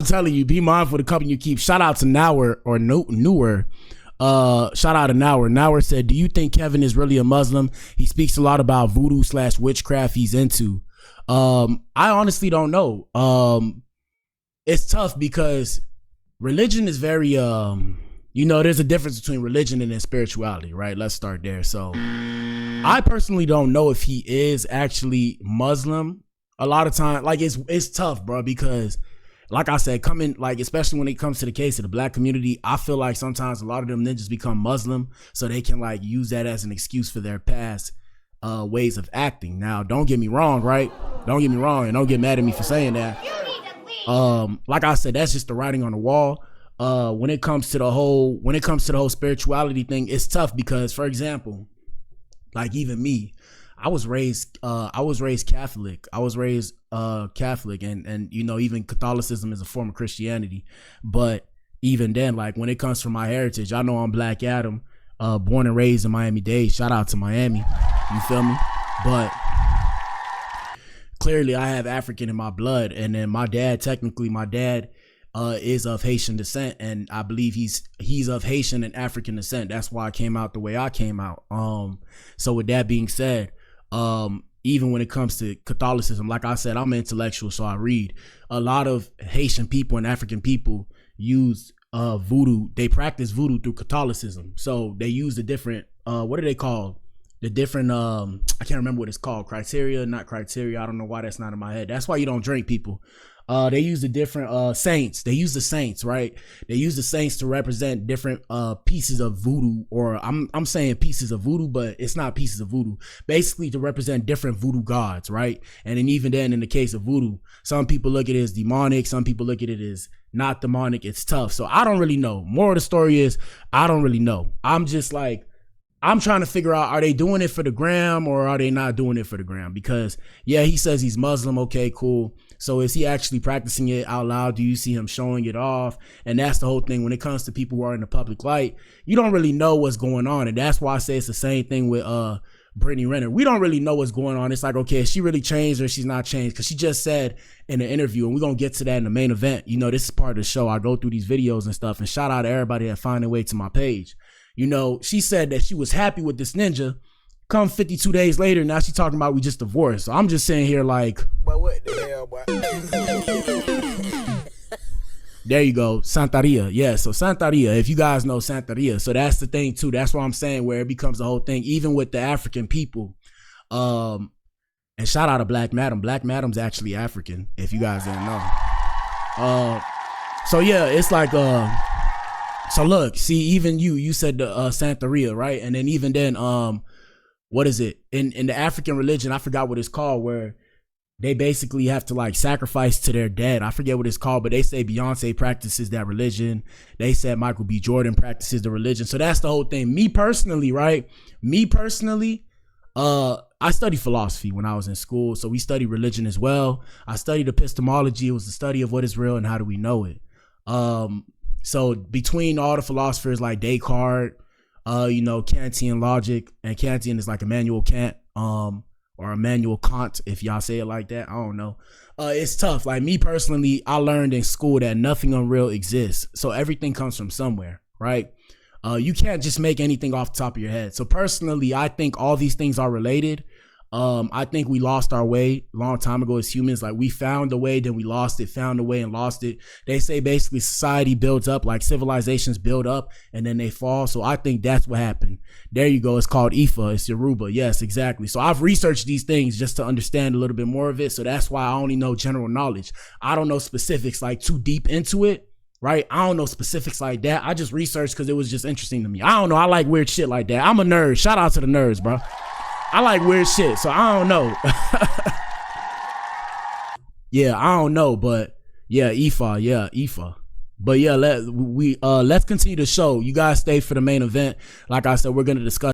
telling you, be mindful of the company you keep. Shout out to Nower or Newer. Shout out to Nower. Nower said, do you think Kevin is really a Muslim? He speaks a lot about voodoo / witchcraft he's into. I honestly don't know. It's tough because religion is very, there's a difference between religion and then spirituality, right? Let's start there. So I personally don't know if he is actually Muslim. A lot of time, like it's tough, bro, because like I said, especially when it comes to the case of the black community, I feel like sometimes a lot of them ninjas become Muslim so they can like use that as an excuse for their past ways of acting. Now, don't get me wrong, right? Don't get me wrong, and don't get mad at me for saying that. Like I said, that's just the writing on the wall. When it comes to the whole spirituality thing, it's tough because, for example, like even me, I was raised Catholic. I was raised Catholic, and even Catholicism is a form of Christianity. But even then, like when it comes from my heritage, I know I'm Black Adam, born and raised in Miami-Dade. Shout out to Miami. You feel me? But clearly I have African in my blood, and then my dad is of Haitian descent, and I believe he's of Haitian and African descent. That's why I came out the way I came out. So with that being said, even when it comes to Catholicism, like I said, I'm an intellectual, so I read. A lot of Haitian people and African people use voodoo. They practice voodoo through Catholicism. So they use the different, what are they called? The different, I can't remember what it's called. Not criteria. I don't know why that's not in my head. That's why you don't drink, people. They use the different saints. They use the saints, right? They use the saints to represent different pieces of voodoo, or I'm saying pieces of voodoo, but it's not pieces of voodoo. Basically to represent different voodoo gods, right? And then even then, in the case of voodoo, some people look at it as demonic. Some people look at it as not demonic. It's tough. So I don't really know. More of the story is I don't really know. I'm just like, I'm trying to figure out, are they doing it for the gram or are they not doing it for the gram? Because yeah, he says he's Muslim. Okay, cool. So is he actually practicing it out loud? Do you see him showing it off? And that's the whole thing. When it comes to people who are in the public light, you don't really know what's going on. And that's why I say it's the same thing with Brittany Renner. We don't really know what's going on. It's like, okay, is she really changed or she's not changed? Because she just said in an interview, and we're going to get to that in the main event. This is part of the show. I go through these videos and stuff, and shout out to everybody that find their way to my page. She said that she was happy with this ninja. Come 52 days later, now she's talking about we just divorced. So I'm just saying here like, but what the hell, boy? There you go, Santeria. Yeah, so Santeria, if you guys know Santeria. So that's the thing too. That's what I'm saying, where it becomes the whole thing, even with the African people. And shout out to Black Madam. Black Madam's actually African, if you guys didn't know. So yeah, it's like so look, see, even you said the Santeria, right? And then even then, what is it? In the African religion, I forgot what it's called, where they basically have to like sacrifice to their dead. I forget what it's called, but they say Beyonce practices that religion. They said Michael B. Jordan practices the religion. So that's the whole thing. Me personally, right? I studied philosophy when I was in school. So we studied religion as well. I studied epistemology. It was the study of what is real and how do we know it. So between all the philosophers like Descartes, Kantian logic, and Kantian is like Immanuel Kant, or Immanuel Kant, if y'all say it like that. I don't know. It's tough. Like me personally, I learned in school that nothing unreal exists. So everything comes from somewhere, right? You can't just make anything off the top of your head. So personally, I think all these things are related. I think we lost our way a long time ago as humans. Like we found a way, then we lost it, found a way and lost it. They say basically society builds up, like civilizations build up and then they fall. So I think that's what happened. There you go. It's called Ifa. It's Yoruba. Yes, exactly. So I've researched these things just to understand a little bit more of it. So that's why I only know general knowledge. I don't know specifics like too deep into it. Right? I don't know specifics like that. I just researched because it was just interesting to me. I don't know. I like weird shit like that. I'm a nerd. Shout out to the nerds, bro. I like weird shit, so I don't know. Yeah, I don't know, but yeah, Ifa. But yeah, let's continue the show. You guys stay for the main event. Like I said, we're gonna discuss